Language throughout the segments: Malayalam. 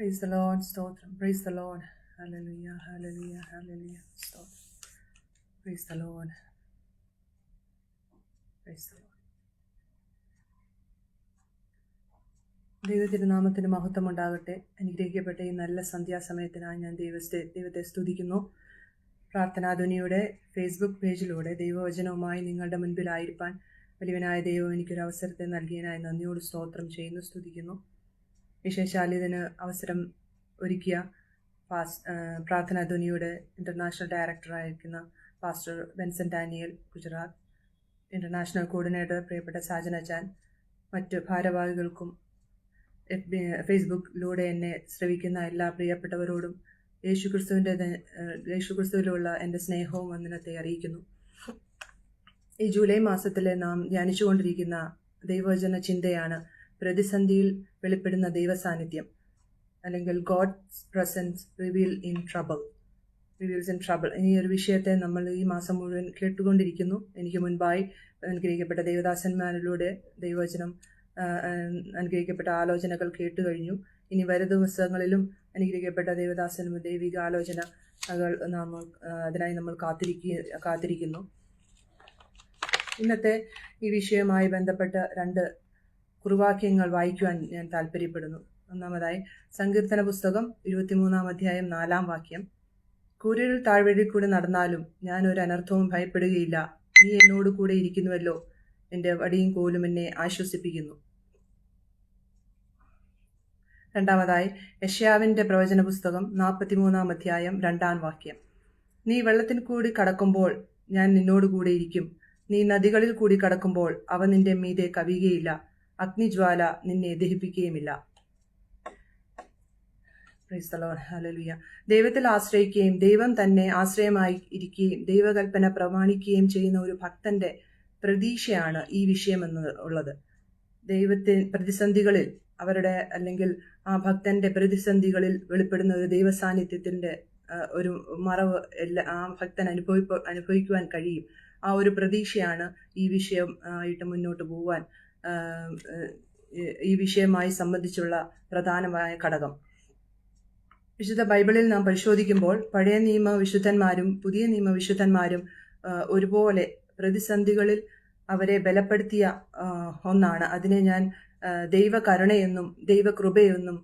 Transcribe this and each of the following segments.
Praise the Lord, Stotram. Praise the Lord. Hallelujah, hallelujah, hallelujah. Stotram. Praise the Lord. Praise the Lord. ദൈവത്തിരുനാമത്തിന് മഹത്വം ഉണ്ടാകട്ടെ. അനുഗ്രഹിക്കപ്പെട്ട ഈ നല്ല സന്ധ്യാസമയത്തിനായി ഞാൻ ദൈവത്തെ സ്തുതിക്കുന്നു. പ്രാർത്ഥനാധ്വനിയുടെ ഫേസ്ബുക്ക് പേജിലൂടെ ദൈവവചനവുമായി നിങ്ങളുടെ മുൻപിലായിരിക്കാൻ വലിയവനായ ദൈവം എനിക്കൊരു അവസരത്തെ നൽകിയതിനായി നന്ദിയോട് സ്തോത്രം ചെയ്യുന്നു, സ്തുതിക്കുന്നു. വിശേഷാലിതിന് അവസരം ഒരുക്കിയ പ്രാർത്ഥനാധ്വനിയുടെ ഇൻ്റർനാഷണൽ ഡയറക്ടറായിരിക്കുന്ന pastor Benson Daniel Gujarat, international coordinator പ്രിയപ്പെട്ട സാജൻ അച്ചാൻ, മറ്റ് ഭാരവാഹികൾക്കും ഫേസ്ബുക്കിലൂടെ എന്നെ ശ്രവിക്കുന്ന എല്ലാ പ്രിയപ്പെട്ടവരോടും യേശുക്രിസ്തുവിലുള്ള എൻ്റെ സ്നേഹവും വന്ദനത്തെ അറിയിക്കുന്നു. ഈ ജൂലൈ മാസത്തിലെ നാം ധ്യാനിച്ചുകൊണ്ടിരിക്കുന്ന ദൈവവചന ചിന്തയാണ് പ്രതിസന്ധിയിൽ വെളിപ്പെടുന്ന ദൈവസാന്നിധ്യം, അല്ലെങ്കിൽ God's presence reveals in trouble. ഈ ഒരു വിഷയത്തെ നമ്മൾ ഈ മാസം മുഴുവൻ കേട്ടുകൊണ്ടിരിക്കുന്നു. എനിക്ക് മുൻപായി അനുഗ്രഹിക്കപ്പെട്ട ദൈവദാസന്മാരിലൂടെ ദൈവവചനം അനുഗ്രഹിക്കപ്പെട്ട ആലോചനകൾ കേട്ടു കഴിഞ്ഞു. ഇനി വരും ദിവസങ്ങളിലും അനുഗ്രഹിക്കപ്പെട്ട ദൈവദാസനും ദൈവിക ആലോചനകൾ അതിനായി നമ്മൾ കാത്തിരിക്കുന്നു. ഇന്നത്തെ ഈ വിഷയവുമായി ബന്ധപ്പെട്ട 2 കുറുവാക്യങ്ങൾ വായിക്കുവാൻ ഞാൻ താല്പര്യപ്പെടുന്നു. ഒന്നാമതായി സങ്കീർത്തന പുസ്തകം 23-ാം അധ്യായം 4-ാം വാക്യം. കൂരിരുൾ താഴ്വഴിയിൽ കൂടെ നടന്നാലും ഞാൻ ഒരു അനർത്ഥവും ഭയപ്പെടുകയില്ല, നീ എന്നോട് കൂടെ ഇരിക്കുന്നുവല്ലോ, എൻ്റെ വടിയും കോലും എന്നെ ആശ്വസിപ്പിക്കുന്നു. രണ്ടാമതായി യെശയ്യാവിൻ്റെ പ്രവചന പുസ്തകം 43-ാം അധ്യായം 2-ാം വാക്യം. നീ വെള്ളത്തിൽ കൂടി കടക്കുമ്പോൾ ഞാൻ നിന്നോട് കൂടെ ഇരിക്കും, നീ നദികളിൽ കൂടി കടക്കുമ്പോൾ അവ നിന്റെ മീതെ കവിയുകയില്ല, അഗ്നിജ്വാല നിന്നെ ദഹിപ്പിക്കുകയുമില്ല. Praise the Lord, hallelujah. ദൈവത്തിൽ ആശ്രയിക്കുകയും ദൈവം തന്നെ ആശ്രയമായി ഇരിക്കുകയും ദൈവകൽപ്പന പ്രമാണിക്കുകയും ചെയ്യുന്ന ഒരു ഭക്തന്റെ പ്രതീക്ഷയാണ് ഈ വിഷയം ഉള്ളത്. പ്രതിസന്ധികളിൽ അല്ലെങ്കിൽ ആ ഭക്തന്റെ പ്രതിസന്ധികളിൽ വെളിപ്പെടുന്ന ഒരു ദൈവസാന്നിധ്യത്തിന്റെ ഒരു മറവ് ആ ഭക്തൻ അനുഭവിക്കുവാൻ കഴിയും. ആ ഒരു പ്രതീക്ഷയാണ് ഈ വിഷയം ആയിട്ട് മുന്നോട്ട് പോകാൻ ഈ വിഷയമായി സംബന്ധിച്ചുള്ള പ്രധാനമായ ഘടകം. വിശുദ്ധ ബൈബിളിൽ നാം പരിശോധിക്കുമ്പോൾ പഴയ നിയമ വിശുദ്ധന്മാരും പുതിയ നിയമ വിശുദ്ധന്മാരും ഒരുപോലെ പ്രതിസന്ധികളിൽ അവരെ ബലപ്പെടുത്തിയ ഒന്നാണ്. അതിനെ ഞാൻ ദൈവകരുണയെന്നും ദൈവകൃപയെന്നും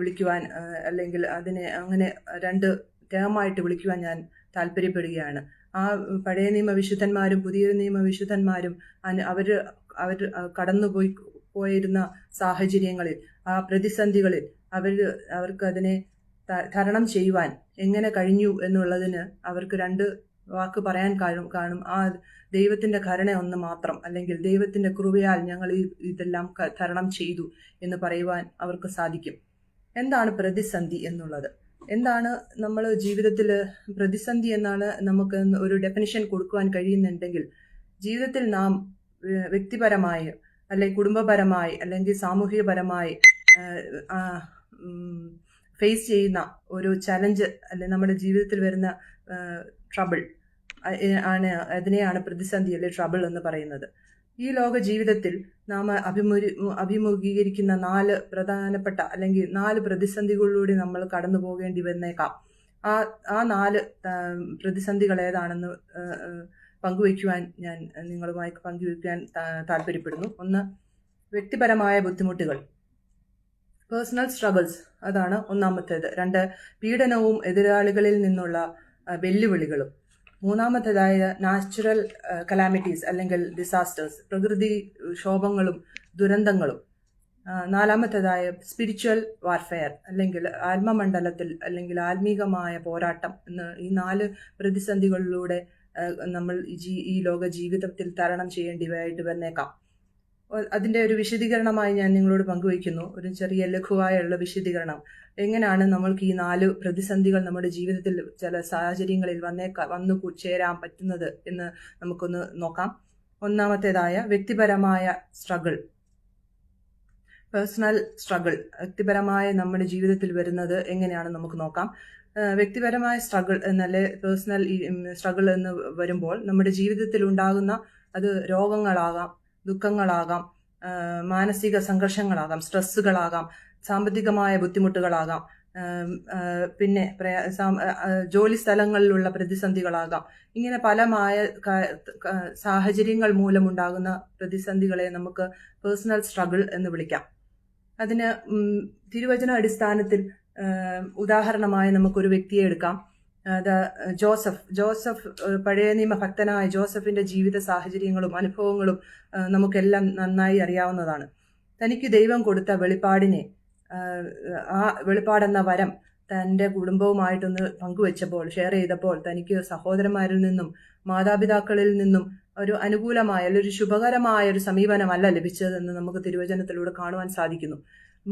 വിളിക്കുവാൻ, അല്ലെങ്കിൽ അതിനെ അങ്ങനെ 2 ടേമായിട്ട് വിളിക്കുവാൻ ഞാൻ താല്പര്യപ്പെടുകയാണ്. ആ പഴയ നിയമ വിശുദ്ധന്മാരും പുതിയ നിയമ വിശുദ്ധന്മാരും അവർ പോയിരുന്ന സാഹചര്യങ്ങളിൽ, ആ പ്രതിസന്ധികളിൽ അവർക്ക് അതിനെ തരണം ചെയ്യുവാൻ എങ്ങനെ കഴിഞ്ഞു എന്നുള്ളതിന് അവർക്ക് 2 വാക്ക് പറയാൻ കാണും. ആ ദൈവത്തിന്റെ കരുണ ഒന്ന് മാത്രം, അല്ലെങ്കിൽ ദൈവത്തിന്റെ കൃപയാൽ ഞങ്ങൾ ഇതെല്ലാം തരണം ചെയ്തു എന്ന് പറയുവാൻ അവർക്ക് സാധിക്കും. എന്താണ് പ്രതിസന്ധി എന്നുള്ളത്? എന്താണ് നമ്മൾ ജീവിതത്തിൽ പ്രതിസന്ധി എന്നാണ് നമുക്ക് ഒരു ഡെഫിനിഷൻ കൊടുക്കുവാൻ കഴിയുന്നുണ്ടെങ്കിൽ, ജീവിതത്തിൽ നാം വ്യക്തിപരമായി അല്ലെങ്കിൽ കുടുംബപരമായി അല്ലെങ്കിൽ സാമൂഹികപരമായി ഫേസ് ചെയ്യുന്ന ഒരു ചലഞ്ച്, അല്ലെങ്കിൽ നമ്മുടെ ജീവിതത്തിൽ വരുന്ന ട്രബിൾ അതിനെയാണ് പ്രതിസന്ധി അല്ലെങ്കിൽ ട്രബിൾ എന്ന് പറയുന്നത്. ഈ ലോക ജീവിതത്തിൽ നാം അഭിമുഖീകരിക്കുന്ന 4 പ്രധാനപ്പെട്ട അല്ലെങ്കിൽ 4 പ്രതിസന്ധികളിലൂടെ നമ്മൾ കടന്നു പോകേണ്ടി വന്നേക്കാം. ആ 4 പ്രതിസന്ധികൾ ഏതാണെന്ന് ഞാൻ നിങ്ങളുമായി പങ്കുവയ്ക്കാൻ താല്പര്യപ്പെടുന്നു. 1, വ്യക്തിപരമായ ബുദ്ധിമുട്ടുകൾ, പേഴ്സണൽ സ്ട്രഗിൾസ്, അതാണ് ഒന്നാമത്തേത്. 2, പീഡനവും എതിരാളികളിൽ നിന്നുള്ള വെല്ലുവിളികളും. 3-ാമത്തേതായ നാച്ചുറൽ കലാമിറ്റീസ് അല്ലെങ്കിൽ ഡിസാസ്റ്റേഴ്സ്, പ്രകൃതി ക്ഷോഭങ്ങളും ദുരന്തങ്ങളും. 4-ാമത്തേതായ സ്പിരിച്വൽ വാർഫെയർ അല്ലെങ്കിൽ ആത്മമണ്ഡലത്തിൽ അല്ലെങ്കിൽ ആത്മീകമായ പോരാട്ടം. ഈ 4 പ്രതിസന്ധികളിലൂടെ നമ്മൾ ഈ ലോക ജീവിതത്തിൽ തരണം ചെയ്യേണ്ടതായിട്ട് വന്നേക്കാം. അതിൻ്റെ ഒരു വിശദീകരണമായി ഞാൻ നിങ്ങളോട് പങ്കുവയ്ക്കുന്നു. ഒരു ചെറിയ ലഘുവായുള്ള വിശദീകരണം. എങ്ങനെയാണ് നമ്മൾക്ക് ഈ 4 പ്രതിസന്ധികൾ നമ്മുടെ ജീവിതത്തിൽ ചില സാഹചര്യങ്ങളിൽ വന്നു ചേരാൻ പറ്റുന്നത് എന്ന് നമുക്കൊന്ന് നോക്കാം. 1-ാമത്തേതായ വ്യക്തിപരമായ സ്ട്രഗിൾ, പേഴ്സണൽ സ്ട്രഗിൾ. വ്യക്തിപരമായ നമ്മുടെ ജീവിതത്തിൽ വരുന്നത് എങ്ങനെയാണെന്ന് നമുക്ക് നോക്കാം. വ്യക്തിപരമായ സ്ട്രഗിൾ എന്നല്ലേ പേഴ്സണൽ സ്ട്രഗിൾ എന്ന് വരുമ്പോൾ നമ്മുടെ ജീവിതത്തിൽ ഉണ്ടാകുന്ന അത് രോഗങ്ങളാകാം, ദുഃഖങ്ങളാകാം, മാനസിക സംഘർഷങ്ങളാകാം, സ്ട്രെസ്സുകളാകാം, സാമ്പത്തികമായ ബുദ്ധിമുട്ടുകളാകാം, പിന്നെ ജോലി സ്ഥലങ്ങളിലുള്ള പ്രതിസന്ധികളാകാം. ഇങ്ങനെ പലമായ സാഹചര്യങ്ങൾ മൂലമുണ്ടാകുന്ന പ്രതിസന്ധികളെ നമുക്ക് പേഴ്സണൽ സ്ട്രഗിൾ എന്ന് വിളിക്കാം. അതിന് തിരുവചന അടിസ്ഥാനത്തിൽ ഉദാഹരണമായി നമുക്കൊരു വ്യക്തിയെ എടുക്കാം. അത് ജോസഫ് പഴയ നിയമ ഭക്തനായ ജോസഫിന്റെ ജീവിത സാഹചര്യങ്ങളും അനുഭവങ്ങളും നമുക്കെല്ലാം നന്നായി അറിയാവുന്നതാണ്. തനിക്ക് ദൈവം കൊടുത്ത വെളിപ്പാടിനെ, ആ വെളിപ്പാടെന്ന വരം തൻ്റെ കുടുംബവുമായിട്ടൊന്ന് പങ്കുവെച്ചപ്പോൾ, ഷെയർ ചെയ്തപ്പോൾ തനിക്ക് സഹോദരന്മാരിൽ നിന്നും മാതാപിതാക്കളിൽ നിന്നും ഒരു അനുകൂലമായ ഒരു ശുഭകരമായ ഒരു സമീപനമല്ല ലഭിച്ചതെന്ന് നമുക്ക് തിരുവചനത്തിലൂടെ കാണുവാൻ സാധിക്കുന്നു.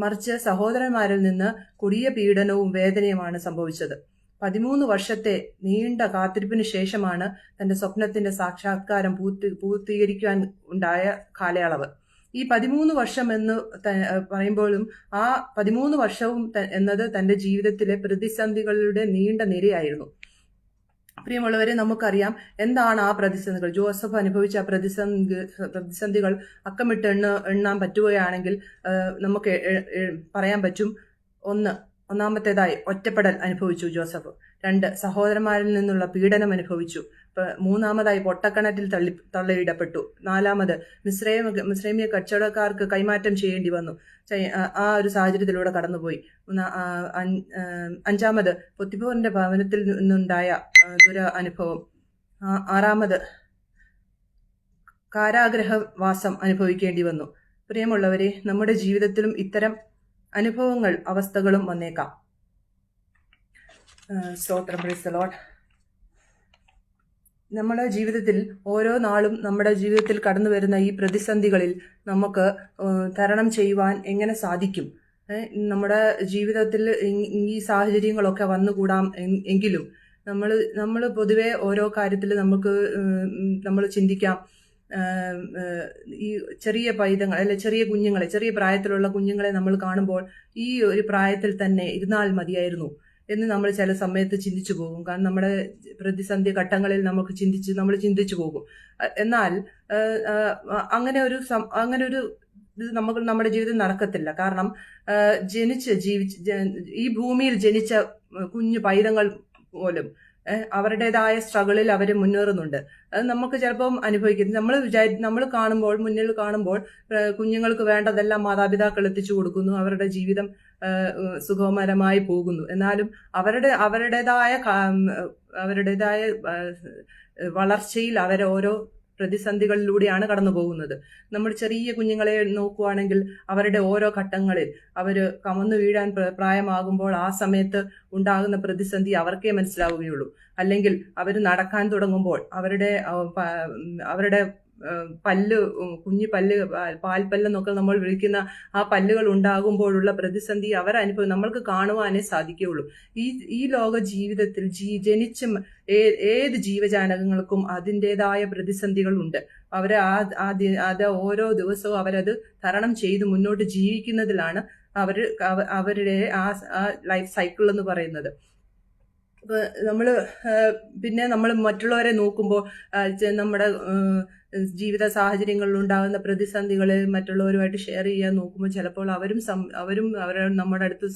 മറിച്ച് സഹോദരന്മാരിൽ നിന്ന് കൊടിയ പീഡനവും വേദനയുമാണ് സംഭവിച്ചത്. 13 വർഷത്തെ നീണ്ട കാത്തിരിപ്പിന് ശേഷമാണ് തന്റെ സ്വപ്നത്തിന്റെ സാക്ഷാത്കാരം പൂർത്തീകരിക്കാൻ ഉണ്ടായ കാലയളവ്. ഈ 13 വർഷം എന്ന് പറയുമ്പോഴും ആ 13 വർഷവും എന്നത് തന്റെ ജീവിതത്തിലെ പ്രതിസന്ധികളുടെ നീണ്ട നിരയായിരുന്നു. പ്രിയമുള്ളവരെ, നമുക്കറിയാം എന്താണ് ആ പ്രതിസന്ധികൾ. ജോസഫ് അനുഭവിച്ച പ്രതിസന്ധികൾ അക്കമിട്ട് എണ്ണാൻ പറ്റുകയാണെങ്കിൽ നമുക്ക് പറയാൻ പറ്റും. ഒന്നാമത്തേതായി ഒറ്റപ്പെടൽ അനുഭവിച്ചു ജോസഫ്. 2, സഹോദരന്മാരിൽ നിന്നുള്ള പീഡനം അനുഭവിച്ചു. 3 പൊട്ടക്കിണറ്റിൽ തള്ളിയിടപ്പെട്ടു. 4, മിസ്രൈമിയ കച്ചവടക്കാർക്ക് കൈമാറ്റം ചെയ്യേണ്ടി വന്നു. ആ ഒരു സാഹചര്യത്തിലൂടെ കടന്നുപോയി. 5, പൊത്തിഫോറിന്റെ ഭവനത്തിൽ നിന്നുണ്ടായ അനുഭവം. 6, കാരാഗ്രഹവാസം അനുഭവിക്കേണ്ടി വന്നു. പ്രിയമുള്ളവരെ, നമ്മുടെ ജീവിതത്തിലും ഇത്തരം അനുഭവങ്ങൾ, അവസ്ഥകളും വന്നേക്കാം. സ്തോത്രം, പ്രൈസ് ദി ലോർഡ്. നമ്മുടെ ജീവിതത്തിൽ ഓരോ നാളും നമ്മുടെ ജീവിതത്തിൽ കടന്നു വരുന്ന ഈ പ്രതിസന്ധികളിൽ നമുക്ക് തരണം ചെയ്യുവാൻ എങ്ങനെ സാധിക്കും? നമ്മുടെ ജീവിതത്തിൽ ഈ സാഹചര്യങ്ങളൊക്കെ വന്നുകൂടാം എങ്കിലും നമ്മൾ പൊതുവെ ഓരോ കാര്യത്തിൽ നമ്മൾ ചിന്തിക്കാം, ഈ ചെറിയ പൈതങ്ങൾ അല്ലെ ചെറിയ കുഞ്ഞുങ്ങളെ, ചെറിയ പ്രായത്തിലുള്ള കുഞ്ഞുങ്ങളെ നമ്മൾ കാണുമ്പോൾ ഈ ഒരു പ്രായത്തിൽ തന്നെ ഇരുന്നാൽ മതിയായിരുന്നു എന്ന് നമ്മൾ ചില സമയത്ത് ചിന്തിച്ചു പോകും. കാരണം നമ്മുടെ പ്രതിസന്ധി ഘട്ടങ്ങളിൽ നമ്മൾ ചിന്തിച്ചു പോകും. എന്നാൽ അങ്ങനെ ഒരു ഇത് നമ്മുടെ ജീവിതം നടക്കത്തില്ല. കാരണം ഈ ഭൂമിയിൽ ജനിച്ച കുഞ്ഞു പൈതങ്ങൾ പോലും അവരുടേതായ സ്ട്രഗിളിൽ അവർ മുന്നേറുന്നുണ്ട്. അത് നമുക്ക് ചിലപ്പം അനുഭവിക്കും. നമ്മൾ മുന്നിൽ കാണുമ്പോൾ കുഞ്ഞുങ്ങൾക്ക് വേണ്ടതെല്ലാം മാതാപിതാക്കൾ എത്തിച്ചു കൊടുക്കുന്നു, അവരുടെ ജീവിതം സുഖകരമായി പോകുന്നു. എന്നാലും അവരുടേതായ വളർച്ചയിൽ ഓരോ പ്രതിസന്ധികളിലൂടെയാണ് കടന്നു പോകുന്നത്. നമ്മൾ ചെറിയ കുഞ്ഞുങ്ങളെ നോക്കുകയാണെങ്കിൽ അവരുടെ ഓരോ ഘട്ടങ്ങളിൽ അവർ കമന്നു വീഴാൻ പ്രായമാകുമ്പോൾ ആ സമയത്ത് ഉണ്ടാകുന്ന പ്രതിസന്ധി അവർക്കേ മനസ്സിലാവുകയുള്ളൂ. അല്ലെങ്കിൽ അവർ നടക്കാൻ തുടങ്ങുമ്പോൾ അവരുടെ കുഞ്ഞു പല്ല്, പാൽപ്പല്ലെന്നൊക്കെ നമ്മൾ വിളിക്കുന്ന ആ പല്ലുകൾ ഉണ്ടാകുമ്പോഴുള്ള പ്രതിസന്ധി നമ്മൾക്ക് കാണുവാനേ സാധിക്കുകയുള്ളൂ. ഈ ലോക ജീവിതത്തിൽ ജനിച്ച ഏത് ജീവജാലകങ്ങൾക്കും അതിൻ്റെതായ പ്രതിസന്ധികൾ ഉണ്ട്. അത് ഓരോ ദിവസവും അവരത് തരണം ചെയ്ത് മുന്നോട്ട് ജീവിക്കുന്നതിലാണ് അവരുടെ ആ ലൈഫ് സൈക്കിൾ എന്ന് പറയുന്നത്. നമ്മൾ മറ്റുള്ളവരെ നോക്കുമ്പോൾ നമ്മുടെ ജീവിത സാഹചര്യങ്ങളിൽ ഉണ്ടാകുന്ന പ്രതിസന്ധികളെ മറ്റുള്ളവരുമായിട്ട് ഷെയർ ചെയ്യാൻ നോക്കുമ്പോൾ ചിലപ്പോൾ അവരും നമ്മുടെ അടുത്ത്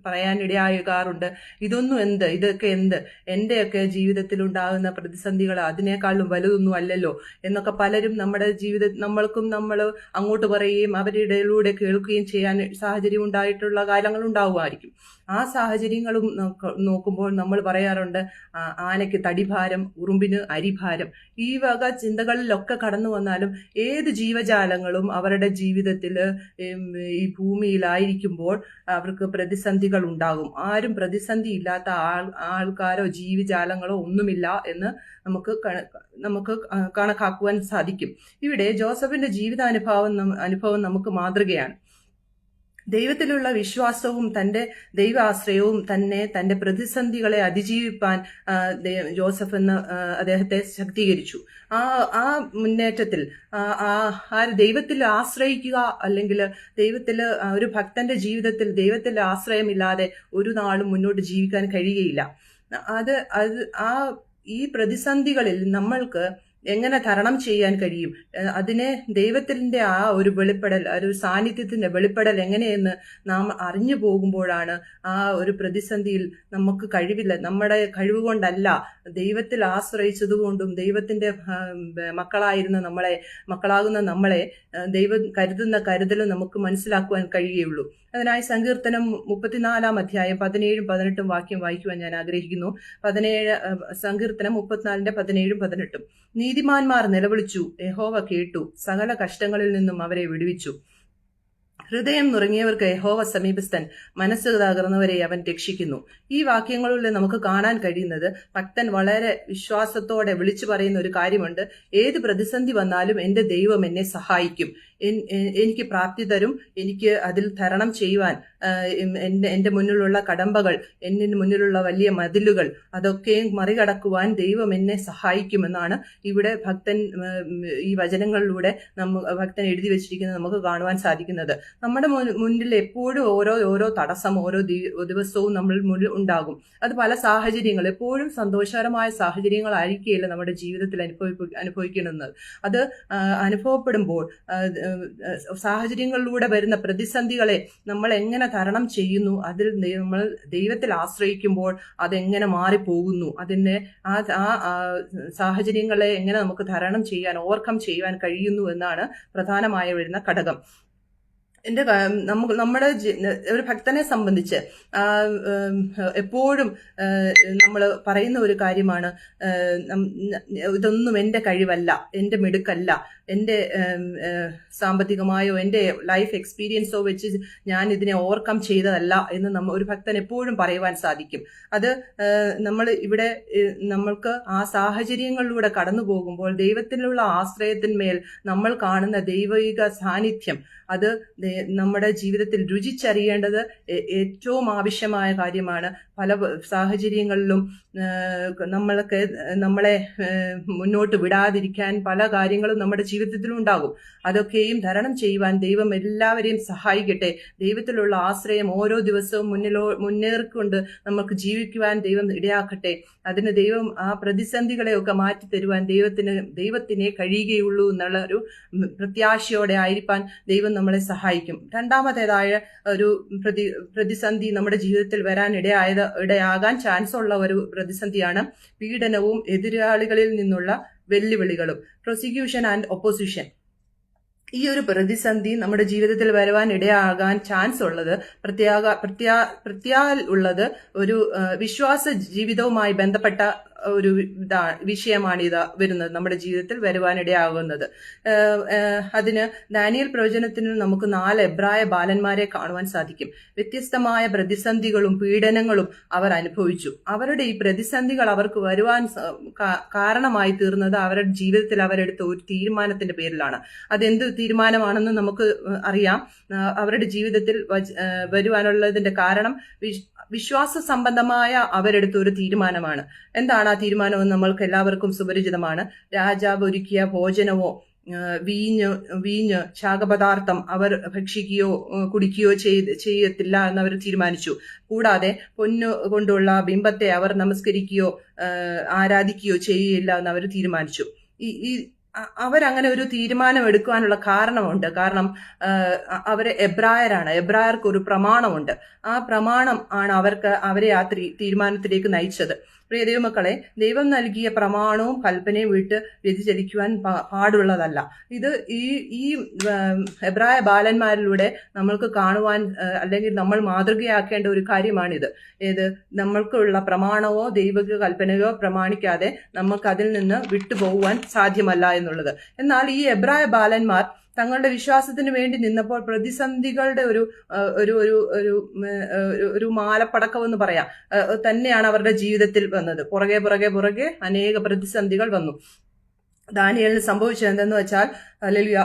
പറയാനിടയാകാറുണ്ട്, ഇതൊക്കെ എന്ത്, എൻ്റെയൊക്കെ ജീവിതത്തിൽ ഉണ്ടാകുന്ന പ്രതിസന്ധികൾ അതിനേക്കാളും വലുതൊന്നും അല്ലല്ലോ എന്നൊക്കെ പലരും നമ്മുടെ നമ്മൾക്കും നമ്മൾ അങ്ങോട്ട് പറയുകയും അവരിടയിലൂടെ കേൾക്കുകയും ചെയ്യാൻ സാഹചര്യം ഉണ്ടായിട്ടുള്ള കാലങ്ങൾ ഉണ്ടാവുമായിരിക്കും. ആ സാഹചര്യങ്ങളും നോക്കുമ്പോൾ നമ്മൾ പറയാറുണ്ട്, ആനയ്ക്ക് തടിഭാരം, ഉറുമ്പിന് അരിഭാരം. ഈ വക ചിന്തകളിലൊക്കെ കടന്നു വന്നാലും ഏത് ജീവജാലങ്ങളും അവരുടെ ജീവിതത്തിൽ ഈ ഭൂമിയിലായിരിക്കുമ്പോൾ അവർക്ക് പ്രതിസന്ധികൾ ഉണ്ടാകും. ആരും പ്രതിസന്ധി ഇല്ലാത്ത ആൾക്കാരോ ജീവജാലങ്ങളോ ഒന്നുമില്ല എന്ന് നമുക്ക് കണക്കാക്കുവാൻ സാധിക്കും. ഇവിടെ ജോസഫിന്റെ ജീവിതാനുഭവം നമുക്ക് മാതൃകയാണ്. ദൈവത്തിലുള്ള വിശ്വാസവും തൻ്റെ ദൈവാശ്രയവും തൻ്റെ പ്രതിസന്ധികളെ അതിജീവിപ്പാൻ ജോസഫ് അദ്ദേഹത്തെ ശക്തീകരിച്ചു. ആ മുന്നേറ്റത്തിൽ ദൈവത്തിൽ ആശ്രയിക്കുക, അല്ലെങ്കിൽ ഒരു ഭക്തന്റെ ജീവിതത്തിൽ ദൈവത്തിൽ ആശ്രയമില്ലാതെ ഒരു നാളും മുന്നോട്ട് ജീവിക്കാൻ കഴിയുകയില്ല. ഈ പ്രതിസന്ധികളിൽ നമ്മൾക്ക് എങ്ങനെ തരണം ചെയ്യാൻ കഴിയും? അതിനെ ദൈവത്തിന്റെ ആ ഒരു വെളിപ്പെടൽ, ഒരു സാന്നിധ്യത്തിന്റെ വെളിപ്പെടൽ എങ്ങനെയെന്ന് നാം അറിഞ്ഞു പോകുമ്പോഴാണ് ആ ഒരു പ്രതിസന്ധിയിൽ നമുക്ക് കഴിവില്ല, നമ്മുടെ കഴിവ് കൊണ്ടല്ല, ദൈവത്തിൽ ആശ്രയിച്ചതുകൊണ്ടും ദൈവത്തിന്റെ മക്കളാകുന്ന നമ്മളെ ദൈവം കരുതുന്ന കരുതലും നമുക്ക് മനസ്സിലാക്കുവാൻ കഴിയുകയുള്ളൂ. അതിനായി സങ്കീർത്തനം 34 അധ്യായം 17-18 വാക്യം വായിക്കുവാൻ ഞാൻ ആഗ്രഹിക്കുന്നു. സങ്കീർത്തനം 34:17-18. നീതിമാന്മാർ നിലവിളിച്ചു, യഹോവ കേട്ടു, സകല കഷ്ടങ്ങളിൽ നിന്നും അവരെ വിടുവിച്ചു. ഹൃദയം നുറങ്ങിയവർക്ക് യഹോവ സമീപസ്ഥൻ, മനസ്സ് തകർന്നവരെ അവൻ രക്ഷിക്കുന്നു. ഈ വാക്യങ്ങളിലൂടെ നമുക്ക് കാണാൻ കഴിയുന്നത് ഭക്തൻ വളരെ വിശ്വാസത്തോടെ വിളിച്ചു പറയുന്ന ഒരു കാര്യമുണ്ട്. ഏത് പ്രതിസന്ധി വന്നാലും എൻ്റെ ദൈവം എന്നെ സഹായിക്കും, എനിക്ക് പ്രാപ്തി തരും, എനിക്ക് അതിൽ തരണം ചെയ്യുവാൻ എൻ്റെ മുന്നിലുള്ള കടമ്പകൾ, എന്നിന് മുന്നിലുള്ള വലിയ മതിലുകൾ, അതൊക്കെയും മറികടക്കുവാൻ ദൈവം എന്നെ സഹായിക്കുമെന്നാണ് ഇവിടെ ഭക്തൻ ഈ വചനങ്ങളിലൂടെ ഭക്തൻ എഴുതി വെച്ചിരിക്കുന്നത് നമുക്ക് കാണുവാൻ സാധിക്കുന്നത്. നമ്മുടെ മുന്നിൽ എപ്പോഴും ഓരോ തടസ്സം ഓരോ ദിവസവും നമ്മൾ മുന്നിൽ ഉണ്ടാകും. അത് പല സാഹചര്യങ്ങൾ, എപ്പോഴും സന്തോഷകരമായ സാഹചര്യങ്ങളായിരിക്കില്ല നമ്മുടെ ജീവിതത്തിൽ അനുഭവിക്കുന്നത്. അത് അനുഭവപ്പെടുമ്പോൾ സാഹചര്യങ്ങളിലൂടെ വരുന്ന പ്രതിസന്ധികളെ നമ്മൾ എങ്ങനെ തരണം ചെയ്യുന്നു, അതിൽ നമ്മൾ ദൈവത്തിൽ ആശ്രയിക്കുമ്പോൾ അതെങ്ങനെ മാറിപ്പോകുന്നു, അതിനെ ആ സാഹചര്യങ്ങളെ എങ്ങനെ നമുക്ക് തരണം ചെയ്യാൻ, ഓവർകം ചെയ്യുവാൻ കഴിയുന്നു എന്നാണ് പ്രധാനമായി വരുന്ന ഘടകം. നമ്മുടെ ഒരു ഭക്തനെ സംബന്ധിച്ച് എപ്പോഴും നമ്മൾ പറയുന്ന ഒരു കാര്യമാണ്, ഇതൊന്നും എൻ്റെ കഴിവല്ല, എൻ്റെ മിടുക്കല്ല, എൻ്റെ സാമ്പത്തികമായോ എൻ്റെ ലൈഫ് എക്സ്പീരിയൻസോ വെച്ച് ഞാൻ ഇതിനെ ഓവർകം ചെയ്തതല്ല എന്ന് ഒരു ഭക്തൻ എപ്പോഴും പറയുവാൻ സാധിക്കും. അത് നമ്മൾ ഇവിടെ നമ്മൾക്ക് ആ സാഹചര്യങ്ങളിലൂടെ കടന്നു പോകുമ്പോൾ ദൈവത്തിലുള്ള ആശ്രയത്തിന്മേൽ നമ്മൾ കാണുന്ന ദൈവിക സാന്നിധ്യം, അത് നമ്മുടെ ജീവിതത്തിൽ രുചിച്ചറിയേണ്ടത് ഏറ്റവും ആവശ്യമായ കാര്യമാണ്. പല സാഹചര്യങ്ങളിലും നമ്മളെ മുന്നോട്ട് വിടാതിരിക്കാൻ പല കാര്യങ്ങളും നമ്മുടെ ജീവിതത്തിലും ഉണ്ടാകും. അതൊക്കെയും തരണം ചെയ്യുവാൻ ദൈവം എല്ലാവരെയും സഹായിക്കട്ടെ. ദൈവത്തിലുള്ള ആശ്രയം ഓരോ ദിവസവും മുന്നേറിക്കൊണ്ട് നമുക്ക് ജീവിക്കുവാൻ ദൈവം ഇടയാക്കട്ടെ. അതിന് ദൈവം ആ പ്രതിസന്ധികളെയൊക്കെ മാറ്റി തരുവാൻ ദൈവത്തിനെ കഴിയുകയുള്ളൂ എന്നുള്ള ഒരു പ്രത്യാശയോടെ ആയിരിക്കാൻ ദൈവം നമ്മളെ സഹായിക്കും. രണ്ടാമത്തേതായ ഒരു പ്രതിസന്ധി നമ്മുടെ ജീവിതത്തിൽ ഇടയാകാൻ ചാൻസ് ഉള്ള ഒരു പ്രതിസന്ധിയാണ് പീഡനവും എതിരാളികളിൽ നിന്നുള്ള വെല്ലുവിളികളും, പ്രോസിക്യൂഷൻ ആൻഡ് ഒപ്പോസിഷൻ. ഈ ഒരു പ്രതിസന്ധി നമ്മുടെ ജീവിതത്തിൽ വരുവാൻ ഇടയാകാൻ ചാൻസ് ഉള്ളത് ഉള്ളത് ഒരു വിശ്വാസ ജീവിതവുമായി ബന്ധപ്പെട്ട ഒരു വിഷയമാണ് ഇത് വരുന്നത്, നമ്മുടെ ജീവിതത്തിൽ വരുവാനിടയാകുന്നത്. അതിന് ദാനിയേൽ പ്രവചനത്തിൽ നമുക്ക് 4 എബ്രായ ബാലന്മാരെ കാണുവാൻ സാധിക്കും. വ്യത്യസ്തമായ പ്രതിസന്ധികളും പീഡനങ്ങളും അവർ അനുഭവിച്ചു. അവരുടെ ഈ പ്രതിസന്ധികൾ അവർക്ക് വരുവാൻ കാരണമായി തീർന്നത് അവരുടെ ജീവിതത്തിൽ അവരെടുത്ത ഒരു തീരുമാനത്തിന്റെ പേരിലാണ്. അതെന്ത് തീരുമാനമാണെന്ന് നമുക്ക് അറിയാം. അവരുടെ ജീവിതത്തിൽ വരുവാനുള്ളതിന്റെ കാരണം വിശ്വാസ സംബന്ധമായ അവരെടുത്ത ഒരു തീരുമാനമാണ്. എന്താണ് ആ തീരുമാനമെന്ന് നമ്മൾക്ക് എല്ലാവർക്കും സുപരിചിതമാണ്. രാജാവ് ഒരുക്കിയ ഭോജനമോ വീഞ്ഞ് ശാഖപദാർത്ഥം അവർ ഭക്ഷിക്കുകയോ കുടിക്കുകയോ ചെയ്യത്തില്ല എന്നവർ തീരുമാനിച്ചു. കൂടാതെ പൊന്നു കൊണ്ടുള്ള ബിംബത്തെ അവർ നമസ്കരിക്കുകയോ ആരാധിക്കുകയോ ചെയ്യില്ല എന്ന് അവർ തീരുമാനിച്ചു. അവരങ്ങനെ ഒരു തീരുമാനം എടുക്കുവാനുള്ള കാരണമുണ്ട്. കാരണം അവര് എബ്രായരാണ്. എബ്രായർക്ക് ഒരു പ്രമാണമുണ്ട്. ആ പ്രമാണം ആണ് അവരെ ആ തീരുമാനത്തിലേക്ക് നയിച്ചത്. പ്രിയ ദൈവമക്കളെ, ദൈവം നൽകിയ പ്രമാണവും കൽപ്പനയും വിട്ട് വ്യതിചലിക്കുവാൻ പാടുള്ളതല്ല. ഇത് ഈ എബ്രായ ബാലന്മാരിലൂടെ നമ്മൾക്ക് കാണുവാൻ അല്ലെങ്കിൽ നമ്മൾ മാതൃകയാക്കേണ്ട ഒരു കാര്യമാണിത്. നമ്മൾക്കുള്ള പ്രമാണമോ ദൈവിക കൽപ്പനയോ പ്രമാണിക്കാതെ നമുക്ക് അതിൽ നിന്ന് വിട്ടുപോകുവാൻ സാധ്യമല്ല എന്നുള്ളത്. എന്നാൽ ഈ എബ്രായ ബാലന്മാർ തങ്ങളുടെ വിശ്വാസത്തിന് വേണ്ടി നിന്നപ്പോൾ പ്രതിസന്ധികളുടെ ഒരു മാലപ്പടക്കം എന്ന് പറയാം തന്നെയാണ് അവരുടെ ജീവിതത്തിൽ വന്നത്. പുറകെ അനേക പ്രതിസന്ധികൾ വന്നു. ദാനിയേലിന് സംഭവിച്ചത് എന്തെന്ന് വെച്ചാൽ ഹല്ലേലൂയ,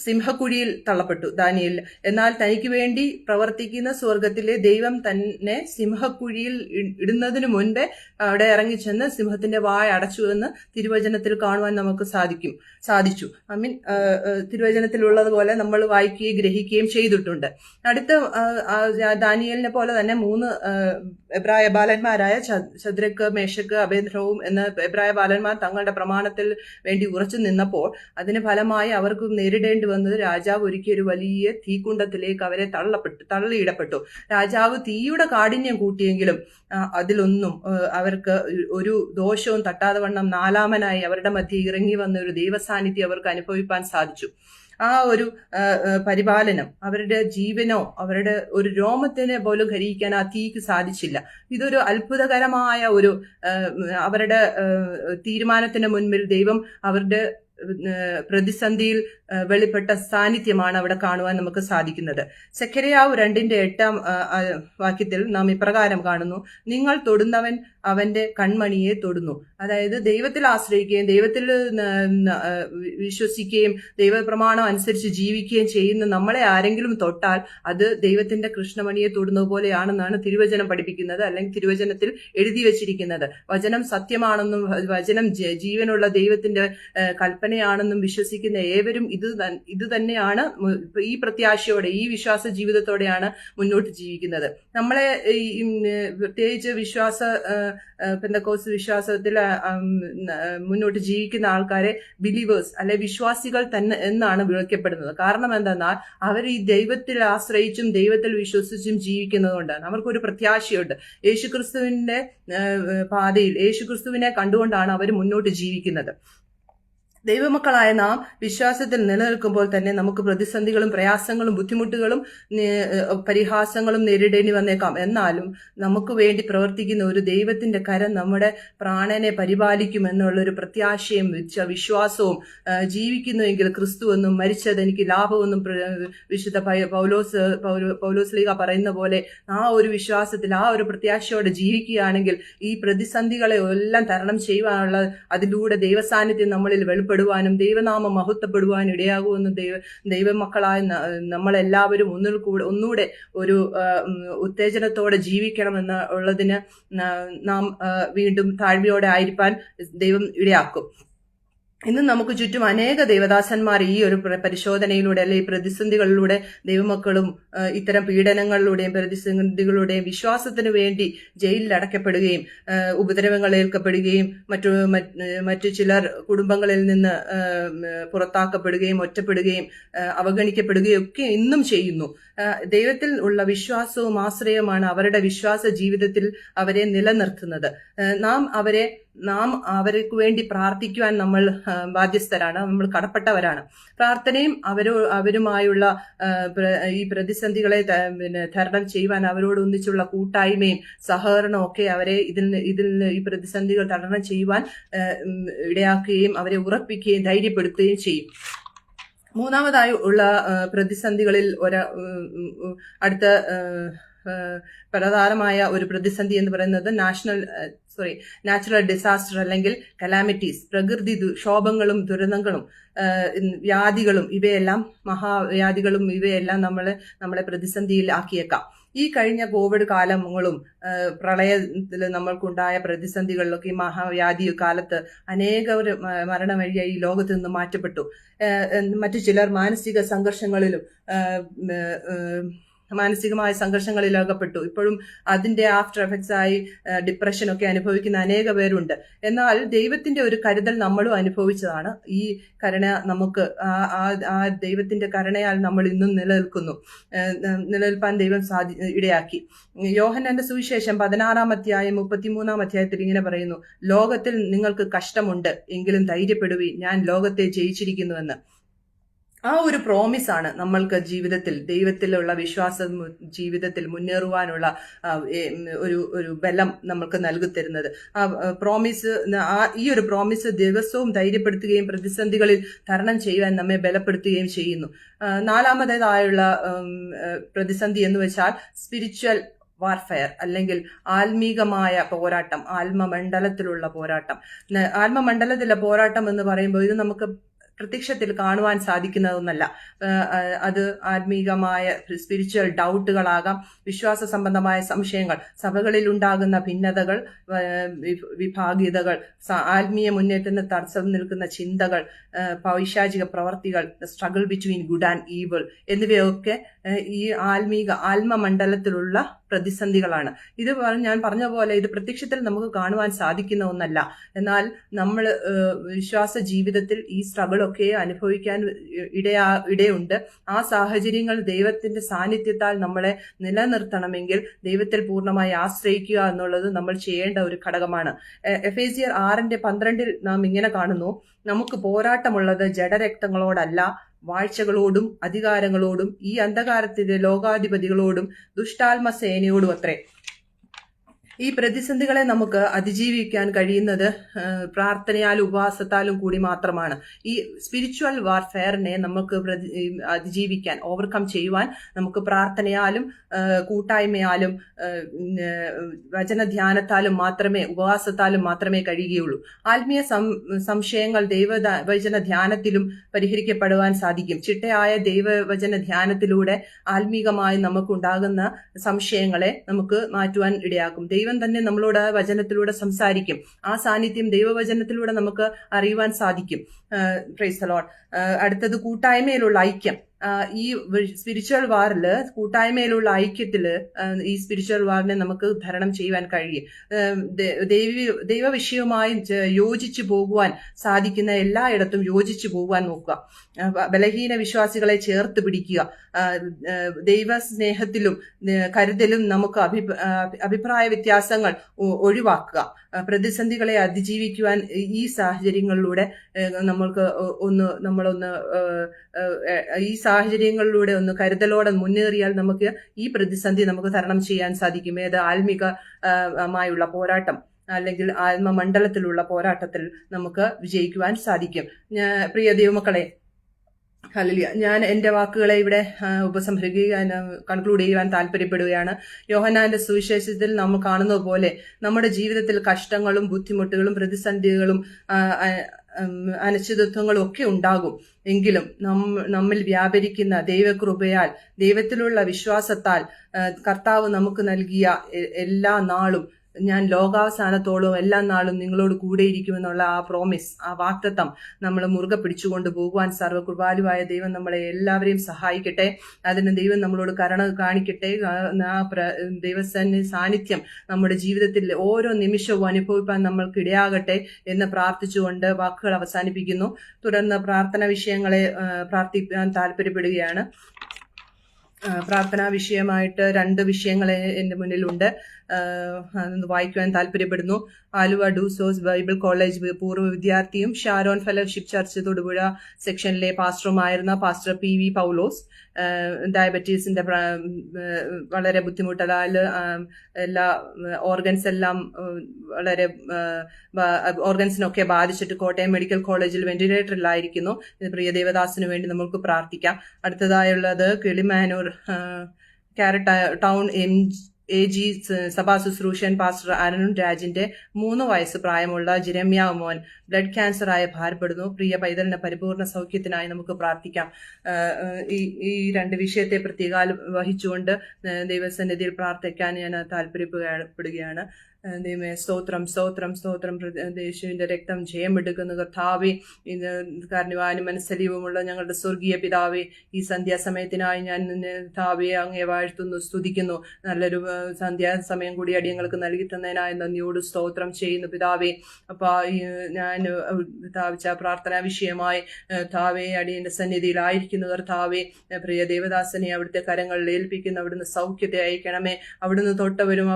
സിംഹക്കുഴിയിൽ തള്ളപ്പെട്ടു ദാനിയേൽ. എന്നാൽ തനിക്ക് വേണ്ടി പ്രവർത്തിക്കുന്ന സ്വർഗത്തിലെ ദൈവം തന്നെ സിംഹക്കുഴിയിൽ ഇടുന്നതിനു മുൻപേ അവിടെ ഇറങ്ങിച്ചെന്ന് സിംഹത്തിന്റെ വായ അടച്ചു എന്ന് തിരുവചനത്തിൽ കാണുവാൻ നമുക്ക് സാധിച്ചു. തിരുവചനത്തിലുള്ളതുപോലെ നമ്മൾ വായിക്കുകയും ഗ്രഹിക്കുകയും ചെയ്തിട്ടുണ്ട്. അടുത്ത ദാനിയേലിനെ പോലെ തന്നെ 3 എബ്രായ ബാലന്മാരായ ശദ്രക്ക്, മേശക്ക്, അബേദ്നെഗോവും എന്ന എബ്രായ ബാലന്മാർ തങ്ങളുടെ പ്രമാണത്തിൽ വേണ്ടി ഉറച്ചു നിന്നപ്പോൾ അതിന് ഫലമായി അവർക്ക് നേരിടേണ്ടി വന്നത് രാജാവ് ഒരുക്കിയ ഒരു വലിയ തീക്കുണ്ടത്തിലേക്ക് അവരെ തള്ളിയിടപ്പെട്ടു. രാജാവ് തീയുടെ കാഠിന്യം കൂട്ടിയെങ്കിലും അതിലൊന്നും അവർക്ക് ഒരു ദോഷവും തട്ടാതെ വണ്ണം 4-മനായി അവരുടെ മധ്യ ഇറങ്ങി വന്ന ഒരു ദൈവസാന്നിധ്യം അവർക്ക് അനുഭവിപ്പാൻ സാധിച്ചു. ആ ഒരു പരിപാലനം അവരുടെ ജീവനോ അവരുടെ ഒരു രോമത്തിനെ പോലും ഖരിക്കാൻ ആ തീക്ക് സാധിച്ചില്ല. ഇതൊരു അത്ഭുതകരമായ ഒരു അവരുടെ തീരുമാനത്തിന് മുൻപിൽ ദൈവം അവരുടെ പ്രതിസന്ധിയിൽ വെളിപ്പെട്ട സാന്നിധ്യമാണ് അവിടെ കാണുവാൻ നമുക്ക് സാധിക്കുന്നത്. സെഖര്യാവ് 2:8 വാക്യത്തിൽ നാം ഇപ്രകാരം കാണുന്നു: നിങ്ങൾ തൊടുന്നവൻ അവന്റെ കൺമണിയെ തൊടുന്നു. അതായത് ദൈവത്തിൽ ആശ്രയിക്കുകയും ദൈവത്തിൽ വിശ്വസിക്കുകയും ദൈവപ്രമാണം അനുസരിച്ച് ജീവിക്കുകയും ചെയ്യുന്ന നമ്മളെ ആരെങ്കിലും തൊട്ടാൽ അത് ദൈവത്തിന്റെ കൃഷ്ണമണിയെ തൊടുന്നത് പോലെയാണെന്നാണ് തിരുവചനം പഠിപ്പിക്കുന്നത്, അല്ലെങ്കിൽ തിരുവചനത്തിൽ എഴുതി വച്ചിരിക്കുന്നത്. വചനം സത്യമാണെന്നും വചനം ജീവനുള്ള ദൈവത്തിന്റെ കൽപ്പനയാണെന്നും വിശ്വസിക്കുന്ന ഏവരും ഇത് തന്നെയാണ് ഈ പ്രത്യാശയോടെ, ഈ വിശ്വാസ ജീവിതത്തോടെയാണ് മുന്നോട്ട് ജീവിക്കുന്നത്. നമ്മളെ പ്രത്യേകിച്ച് പെന്തക്കോസ്ത് വിശ്വാസത്തിൽ മുന്നോട്ട് ജീവിക്കുന്ന ആൾക്കാരെ ബിലീവേഴ്സ് അല്ലെ വിശ്വാസികൾ തന്നെ എന്നാണ് വിളിക്കപ്പെടുന്നത്. കാരണം എന്തെന്നാൽ അവർ ഈ ദൈവത്തിൽ ആശ്രയിച്ചും ദൈവത്തിൽ വിശ്വസിച്ചും ജീവിക്കുന്നതുകൊണ്ടാണ്. അവർക്കൊരു പ്രത്യാശയുണ്ട്. യേശുക്രിസ്തുവിന്റെ പാതയിൽ യേശുക്രിസ്തുവിനെ കണ്ടുകൊണ്ടാണ് അവർ മുന്നോട്ട് ജീവിക്കുന്നത്. ദൈവമക്കളായ നാം വിശ്വാസത്തിൽ നിലനിൽക്കുമ്പോൾ തന്നെ നമുക്ക് പ്രതിസന്ധികളും പ്രയാസങ്ങളും ബുദ്ധിമുട്ടുകളും പരിഹാസങ്ങളും നേരിടേണ്ടി വന്നേക്കാം. എന്നാലും നമുക്ക് വേണ്ടി പ്രവർത്തിക്കുന്ന ഒരു ദൈവത്തിന്റെ കരം നമ്മുടെ പ്രാണനെ പരിപാലിക്കും എന്നുള്ളൊരു പ്രത്യാശയും വിശ്വാസവും ജീവിക്കുന്നുവെങ്കിൽ ക്രിസ്തുവെന്നും മരിച്ചത് എനിക്ക് ലാഭമെന്നും വിശുദ്ധ പൗലോസ് ലീഗ പറയുന്ന പോലെ ആ ഒരു വിശ്വാസത്തിൽ ആ ഒരു പ്രത്യാശയോടെ ജീവിക്കുകയാണെങ്കിൽ ഈ പ്രതിസന്ധികളെ എല്ലാം തരണം ചെയ്യുവാനുള്ള അതിലൂടെ ദൈവസാന്നിധ്യം നമ്മളിൽ പ്പെടുവാനും ദൈവനാമം മഹത്വപ്പെടുവാനും ഇടയാകുമെന്ന് ദൈവമക്കളായ നമ്മളെല്ലാവരും ഒന്നുകൂടെ ഒരു ഉത്തേജനത്തോടെ ജീവിക്കണമെന്ന് ഉള്ളതിന് നാം വീണ്ടും താഴ്മയോടെ ആയിരിക്കാൻ ദൈവം ഇടയാക്കും. ഇന്ന് നമുക്ക് ചുറ്റും അനേക ദേവദാസന്മാർ ഈ ഒരു പരിശോധനയിലൂടെ അല്ലെങ്കിൽ പ്രതിസന്ധികളിലൂടെ ദൈവമക്കളും ഇത്തരം പീഡനങ്ങളിലൂടെയും പ്രതിസന്ധികളുടെയും വിശ്വാസത്തിന് വേണ്ടി ജയിലിൽ അടയ്ക്കപ്പെടുകയും ഉപദ്രവങ്ങൾ ഏൽക്കപ്പെടുകയും മറ്റു ചിലർ കുടുംബങ്ങളിൽ നിന്ന് പുറത്താക്കപ്പെടുകയും ഒറ്റപ്പെടുകയും അവഗണിക്കപ്പെടുകയും ഒക്കെ ഇന്നും ചെയ്യുന്നു. ദൈവത്തിൽ ഉള്ള വിശ്വാസവും ആശ്രയവുമാണ് അവരുടെ വിശ്വാസ ജീവിതത്തിൽ അവരെ നിലനിർത്തുന്നത്. നാം അവർക്ക് വേണ്ടി പ്രാർത്ഥിക്കുവാൻ നമ്മൾ ബാധ്യസ്ഥരാണ്, നമ്മൾ കടപ്പെട്ടവരാണ്. പ്രാർത്ഥനയും അവരുമായുള്ള ഈ പ്രതിസന്ധികളെ തരണം ചെയ്യുവാൻ അവരോട് ഒന്നിച്ചുള്ള കൂട്ടായ്മയും സഹകരണവും ഒക്കെ അവരെ ഇതിൽ ഈ പ്രതിസന്ധികൾ തരണം ചെയ്യുവാൻ ഇടയാക്കുകയും അവരെ ഉറപ്പിക്കുകയും ധൈര്യപ്പെടുത്തുകയും ചെയ്യും. മൂന്നാമതായി ഉള്ള പ്രതിസന്ധികളിൽ അടുത്ത പ്രധാനമായ ഒരു പ്രതിസന്ധി എന്ന് പറയുന്നത് നാച്ചുറൽ ഡിസാസ്റ്റർ അല്ലെങ്കിൽ കലാമിറ്റീസ്, പ്രകൃതി ക്ഷോഭങ്ങളും ദുരന്തങ്ങളും വ്യാധികളും മഹാവ്യാധികളും ഇവയെല്ലാം നമ്മളെ പ്രതിസന്ധിയിൽ ആക്കിയേക്കാം. ഈ കഴിഞ്ഞ കോവിഡ് കാലങ്ങളും പ്രളയത്തിൽ നമ്മൾക്കുണ്ടായ പ്രതിസന്ധികളിലൊക്കെ ഈ മഹാവ്യാധി കാലത്ത് അനേകം മരണം വഴിയായി ഈ ലോകത്ത് നിന്ന് മാറ്റപ്പെട്ടു. മറ്റു ചിലർ മാനസികമായ സംഘർഷങ്ങളിൽ അകപ്പെട്ടു. ഇപ്പോഴും അതിന്റെ ആഫ്റ്റർ എഫക്ട്സ് ആയി ഡിപ്രഷനൊക്കെ അനുഭവിക്കുന്ന അനേക പേരുണ്ട്. എന്നാൽ ദൈവത്തിന്റെ ഒരു കരുതൽ നമ്മളും അനുഭവിച്ചതാണ്. ഈ കരുണ നമുക്ക് ആ ദൈവത്തിന്റെ കരുണയാൽ നമ്മൾ ഇന്നും നിലനിൽപ്പാൻ ദൈവം ഇടയാക്കി. യോഹന്നാന്റെ സുവിശേഷം 16-ാം അധ്യായം 33-ാം അധ്യായത്തിൽ ഇങ്ങനെ പറയുന്നു: ലോകത്തിൽ നിങ്ങൾക്ക് കഷ്ടമുണ്ട്, എങ്കിലും ധൈര്യപ്പെടുവീൻ, ഞാൻ ലോകത്തെ ജയിച്ചിരിക്കുന്നുവെന്ന്. ആ ഒരു പ്രോമിസാണ് നമ്മൾക്ക് ജീവിതത്തിൽ ദൈവത്തിലുള്ള വിശ്വാസം ജീവിതത്തിൽ മുന്നേറുവാനുള്ള ഒരു ബലം നമ്മൾക്ക് നൽകിത്തരുന്നത്. ഈ ഒരു പ്രോമിസ് ദിവസവും ധൈര്യപ്പെടുത്തുകയും പ്രതിസന്ധികളിൽ തരണം ചെയ്യുവാൻ നമ്മെ ബലപ്പെടുത്തുകയും ചെയ്യുന്നു. നാലാമതേതായുള്ള പ്രതിസന്ധി എന്ന് വെച്ചാൽ സ്പിരിച്വൽ വാർഫെയർ അല്ലെങ്കിൽ ആത്മീകമായ പോരാട്ടം, ആത്മമണ്ഡലത്തിലുള്ള പോരാട്ടം. ആത്മമണ്ഡലത്തിലെ പോരാട്ടം എന്ന് പറയുമ്പോൾ ഇത് നമുക്ക് പ്രത്യക്ഷത്തിൽ കാണുവാൻ സാധിക്കുന്നതൊന്നല്ല. അത് ആത്മീകമായ സ്പിരിച്വൽ ഡൗട്ടുകളാകാം, വിശ്വാസ സംബന്ധമായ സംശയങ്ങൾ, സഭകളിൽ ഉണ്ടാകുന്ന ഭിന്നതകൾ, വിഭാഗീയതകൾ, ആത്മീയ മുന്നേറ്റത്തിന് തടസ്സം നിൽക്കുന്ന ചിന്തകൾ, പൈശാചിക പ്രവർത്തികൾ, struggle between good and evil എന്നിവയൊക്കെ ഈ ആത്മമണ്ഡലത്തിലുള്ള പ്രതിസന്ധികളാണ്. ഇത് ഞാൻ പറഞ്ഞ പോലെ ഇത് പ്രത്യക്ഷത്തിൽ നമുക്ക് കാണുവാൻ സാധിക്കുന്ന ഒന്നല്ല. എന്നാൽ നമ്മൾ വിശ്വാസ ജീവിതത്തിൽ ഈ സ്ട്രഗിളൊക്കെ അനുഭവിക്കാൻ ഇടയുണ്ട്. ആ സാഹചര്യങ്ങൾ ദൈവത്തിന്റെ സാന്നിധ്യത്താൽ നമ്മളെ നിലനിർത്തണമെങ്കിൽ ദൈവത്തിൽ പൂർണ്ണമായി ആശ്രയിക്കുക എന്നുള്ളത് നമ്മൾ ചെയ്യേണ്ട ഒരു ഘടകമാണ്. എഫേസ്യർ 6:12 നാം ഇങ്ങനെ കാണുന്നു: നമുക്ക് പോരാട്ടമുള്ളത് ജഡരക്തങ്ങളോടല്ല, വാഴ്ചകളോടും അധികാരങ്ങളോടും ഈ അന്ധകാരത്തിന്റെ ലോകാധിപതികളോടും ദുഷ്ടാത്മസേനയോടും അത്രേ. ഈ പ്രതിസന്ധികളെ നമുക്ക് അതിജീവിക്കാൻ കഴിയുന്നത് പ്രാർത്ഥനയാലും ഉപവാസത്താലും കൂടി മാത്രമാണ്. ഈ സ്പിരിച്വൽ വാർഫെയറിനെ നമുക്ക് അതിജീവിക്കാൻ, ഓവർകം ചെയ്യുവാൻ നമുക്ക് പ്രാർത്ഥനയാലും കൂട്ടായ്മയാലും വചനധ്യാനത്താലും മാത്രമേ, ഉപവാസത്താലും മാത്രമേ കഴിയുകയുള്ളൂ. ആത്മീയ സംശയങ്ങൾ ദൈവവചന ധ്യാനത്തിലും പരിഹരിക്കപ്പെടുവാൻ സാധിക്കും. ചിട്ടയായ ദൈവവചന ധ്യാനത്തിലൂടെ ആത്മീകമായി നമുക്കുണ്ടാകുന്ന സംശയങ്ങളെ നമുക്ക് മാറ്റുവാൻ ഇടയാക്കും. ദൈവം തന്നെ നമ്മളോട് വചനത്തിലൂടെ സംസാരിക്കും. ആ സാന്നിധ്യം ദൈവവചനത്തിലൂടെ നമുക്ക് അറിയുവാൻ സാധിക്കും. Price the Lord. അടുത്തത് കൂട്ടായ്മയിലുള്ള ഐക്യം. ഈ സ്പിരിച്വൽ വാറില്, കൂട്ടായ്മയിലുള്ള ഐക്യത്തില് ഈ സ്പിരിച്വൽ വാറിനെ നമുക്ക് തരണം ചെയ്യുവാൻ കഴിയും. ദൈവവിഷയവുമായി യോജിച്ചു പോകുവാൻ സാധിക്കുന്ന എല്ലായിടത്തും യോജിച്ചു പോകുവാൻ നോക്കുക. ബലഹീന വിശ്വാസികളെ ചേർത്ത് പിടിക്കുക. ദൈവസ്നേഹത്തിലും കരുതലും നമുക്ക് അഭിപ്രായ വ്യത്യാസങ്ങൾ ഒഴിവാക്കുക. പ്രതിസന്ധികളെ അതിജീവിക്കുവാൻ ഈ സാഹചര്യങ്ങളിലൂടെ നമ്മളൊന്ന് ഈ സാഹചര്യങ്ങളിലൂടെ ഒന്ന് കരുതലോടെ മുന്നേറിയാൽ നമുക്ക് ഈ പ്രതിസന്ധി നമുക്ക് തരണം ചെയ്യാൻ സാധിക്കും. ഏത് ആത്മികമായുള്ള പോരാട്ടം അല്ലെങ്കിൽ ആത്മമണ്ഡലത്തിലുള്ള പോരാട്ടത്തിൽ നമുക്ക് വിജയിക്കുവാൻ സാധിക്കും. പ്രിയ ദൈവമക്കളെ, ഹല്ലേലൂയ. ഞാൻ എൻ്റെ വാക്കുകളെ ഇവിടെ കൺക്ലൂഡ് ചെയ്യുവാൻ താല്പര്യപ്പെടുകയാണ്. യോഹന്നാന്റെ സുവിശേഷത്തിൽ നമ്മൾ കാണുന്നത് പോലെ നമ്മുടെ ജീവിതത്തിൽ കഷ്ടങ്ങളും ബുദ്ധിമുട്ടുകളും പ്രതിസന്ധികളും അനിശ്ചിതത്വങ്ങളും ഒക്കെ ഉണ്ടാകും. എങ്കിലും നമ്മിൽ വ്യാപരിക്കുന്ന ദൈവകൃപയാൽ, ദൈവത്തിലുള്ള വിശ്വാസത്താൽ കർത്താവ് നമുക്ക് നൽകിയ എല്ലാ നാളും, ഞാൻ ലോകാവസാനത്തോളം എല്ലാ നാളും നിങ്ങളോട് കൂടെയിരിക്കുമെന്നുള്ള ആ പ്രോമിസ്, ആ വാഗ്ദത്തം നമ്മൾ മുറുകെ പിടിച്ചുകൊണ്ട് പോകുവാൻ സർവ്വകൃപാലുവായ ദൈവം നമ്മളെ എല്ലാവരെയും സഹായിക്കട്ടെ. അതിന് ദൈവം നമ്മളോട് കരുണ കാണിക്കട്ടെ. ആ സാന്നിധ്യം നമ്മുടെ ജീവിതത്തിൽ ഓരോ നിമിഷവും അനുഭവിക്കാൻ നമ്മൾക്ക് ഇടയാകട്ടെ എന്ന് പ്രാർത്ഥിച്ചുകൊണ്ട് വാക്കുകൾ അവസാനിപ്പിക്കുന്നു. തുടർന്ന് പ്രാർത്ഥന വിഷയങ്ങളെ പ്രാർത്ഥിക്കാൻ താല്പര്യപ്പെടുകയാണ്. പ്രാർത്ഥനാ വിഷയമായിട്ട് 2 വിഷയങ്ങൾ എൻ്റെ മുന്നിലുണ്ട്. അതൊന്ന് വായിക്കുവാൻ താല്പര്യപ്പെടുന്നു. ആലുവ ഡൂസോസ് ബൈബിൾ കോളേജ് പൂർവ്വ വിദ്യാർത്ഥിയും ഷാരോൺ ഫെലോഷിപ്പ് ചർച്ച് തൊടുപുഴ സെക്ഷനിലെ പാസ്റ്ററുമായിരുന്ന പാസ്റ്റർ PV പൗലോസ്. ഡയബറ്റീസിന്റെ വളരെ ബുദ്ധിമുട്ടതാൽ എല്ലാ ഓർഗൻസിനൊക്കെ ബാധിച്ചിട്ട് കോട്ടയം മെഡിക്കൽ കോളേജിൽ വെന്റിലേറ്ററിലായിരിക്കുന്നു. പ്രിയ ദേവദാസിന് വേണ്ടി നമുക്ക് പ്രാർത്ഥിക്കാം. അടുത്തതായുള്ളത് കിളിമാനൂർ കാരറ്റ് ടൗൺ AG സഭാ ശുശ്രൂഷൻ പാസ്റ്റർ അരുൺ രാജിന്റെ 3 വയസ്സ് പ്രായമുള്ള ജിരമ്യ മോൻ ബ്ലഡ് ക്യാൻസറായി ഭാരപ്പെടുന്നു. പ്രിയ പൈതലിന് പരിപൂർണ സൗഖ്യത്തിനായി നമുക്ക് പ്രാർത്ഥിക്കാം. ഈ 2 വിഷയത്തെ പ്രത്യേകം വഹിച്ചുകൊണ്ട് ദൈവസന്നിധിയിൽ പ്രാർത്ഥിക്കാൻ ഞാൻ താല്പര്യപ്പെടുകയാണ്. ദൈവമേ, സ്തോത്രം സ്തോത്രം സ്തോത്രം. യേശുവിന്റെ രക്തം ജയമെടുക്കുന്ന കർത്താവേ, കാരുണ്യവാനും മനസ്സലിവുമുള്ള ഞങ്ങളുടെ സ്വർഗീയ പിതാവേ, ഈ സന്ധ്യാസമയത്തിനായി ഞാൻ കർത്താവേ അങ്ങയെ വാഴ്ത്തുന്നു, സ്തുതിക്കുന്നു. നല്ലൊരു സന്ധ്യാസമയം കൂടി അടിയങ്ങൾക്ക് നൽകി തന്നതിനായി നന്ദിയോട് സ്തോത്രം ചെയ്യുന്നു പിതാവേ. അപ്പൊ ഞാൻ സ്ഥാപിച്ച പ്രാർത്ഥനാ വിഷയമായി കർത്താവേ അടിയന്റെ സന്നിധിയിലായിരിക്കുന്നു. കർത്താവേ, പ്രിയ ദേവദാസനെ അവിടുത്തെ കരങ്ങളിൽ ഏൽപ്പിക്കുന്ന അവിടുന്ന് സൗഖ്യത്തെ അയക്കണമേ. അവിടുന്ന്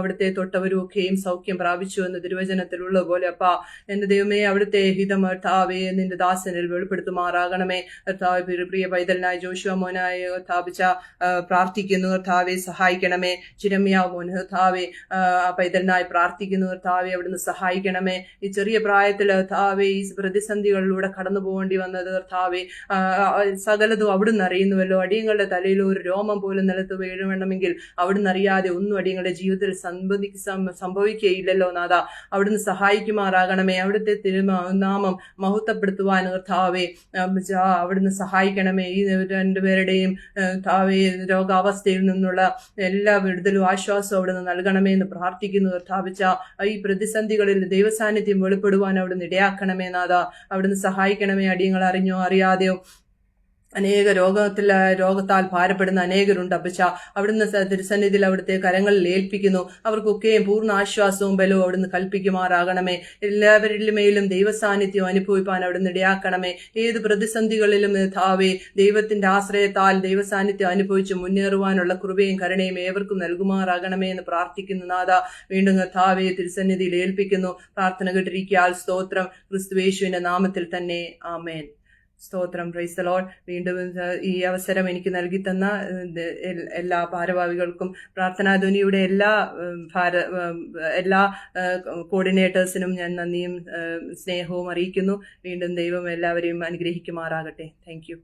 അവിടുത്തെ തൊട്ടവരും ഒക്കെയും സൗഖ്യം പ്രാപിച്ചു എന്ന് തിരുവചനത്തിലുള്ള പോലെ അപ്പാ എന്റെ ദൈവമേ, അവിടുത്തെ ഹിതം കർത്താവേ നിന്റെ ദാസനിൽ വെളിപ്പെടുത്തുമാറാകണമേ. കർത്താവേ, പ്രിയ പൈതലിനായി ജോഷുവ മോനായി സ്ഥാപിച്ച പ്രാർത്ഥിക്കുന്നു. കർത്താവെ സഹായിക്കണമേ. ചിരമ്യാവ് മോൻ കർത്താവെ പൈതലിനായി പ്രാർത്ഥിക്കുന്നു. കർത്താവെ അവിടുന്ന് സഹായിക്കണമേ. ഈ ചെറിയ പ്രായത്തിൽ കർത്താവെ ഈ പ്രതിസന്ധികളിലൂടെ കടന്നു പോകേണ്ടി വന്നത് കർത്താവെ സകലതും അവിടുന്ന് അറിയുന്നുവല്ലോ. അടിയങ്ങളുടെ തലയിൽ ഒരു രോമം പോലും നിലത്ത് വീഴണമെങ്കിൽ അവിടുന്ന് അറിയാതെ ഒന്നും അടിയങ്ങളുടെ ജീവിതത്തിൽ സംഭവിക്കില്ല സഹായിക്കുകയില്ലല്ലോ നാഥ. അവിടുന്ന് സഹായിക്കുമാറാകണമേ. അവിടുത്തെ തിരുനാമം മഹത്വപ്പെടുത്തുവാൻ കർത്താവേ അവിടുന്ന് സഹായിക്കണമേ. ഈ രണ്ടുപേരുടെയും കർത്താവേ രോഗാവസ്ഥയിൽ നിന്നുള്ള എല്ലാ വിടുതലും ആശ്വാസവും അവിടുന്ന് നൽകണമേ എന്ന് പ്രാർത്ഥിക്കുന്നു കർത്താവിച്ച. ഈ പ്രതിസന്ധികളിൽ ദൈവസാന്നിധ്യം വെളിപ്പെടുവാൻ അവിടുന്ന് ഇടയാക്കണമേ നാഥ. അവിടുന്ന് സഹായിക്കണമേ. അടിയങ്ങൾ അറിഞ്ഞോ അറിയാതെയോ അനേക രോഗത്താൽ ഭാരപ്പെടുന്ന അനേകരുണ്ട് അപ്പച്ച. അവിടുന്ന് തിരുസന്നിധിയിൽ അവിടുത്തെ കരങ്ങളിൽ ഏൽപ്പിക്കുന്നു. അവർക്കൊക്കെയും പൂർണ്ണ ആശ്വാസവും ബലവും അവിടുന്ന് കൽപ്പിക്കുമാറാകണമേ. എല്ലാവരിലുമേലും ദൈവസാന്നിധ്യം അനുഭവിപ്പാൻ അവിടുന്ന് ഇടയാക്കണമേ. ഏത് പ്രതിസന്ധികളിലും ധാവേ ദൈവത്തിന്റെ ആശ്രയത്താൽ ദൈവസാന്നിധ്യം അനുഭവിച്ച് മുന്നേറുവാനുള്ള കൃപയും കരുണയും ഏവർക്കും നൽകുമാറാകണമേ എന്ന് പ്രാർത്ഥിക്കുന്നു നാഥ. വീണ്ടും ധാവേ തിരുസന്നിധിയിൽ ഏൽപ്പിക്കുന്നു. പ്രാർത്ഥന കേട്ടിരിക്കാൽ സ്തോത്രം. ക്രിസ്തുയേശുവിന്റെ നാമത്തിൽ തന്നെ ആമേൻ. സ്തോത്രം. Price the Lord. വീണ്ടും ഈ അവസരം എനിക്ക് നൽകി തന്ന എല്ലാ ഭാരവാഹികൾക്കും പ്രാർത്ഥനാധ്വനിയുടെ എല്ലാ കോർഡിനേറ്റേഴ്സിനും ഞാൻ നന്ദിയും സ്നേഹവും അറിയിക്കുന്നു. വീണ്ടും ദൈവം എല്ലാവരെയും അനുഗ്രഹിക്കുമാറാകട്ടെ. Thank you.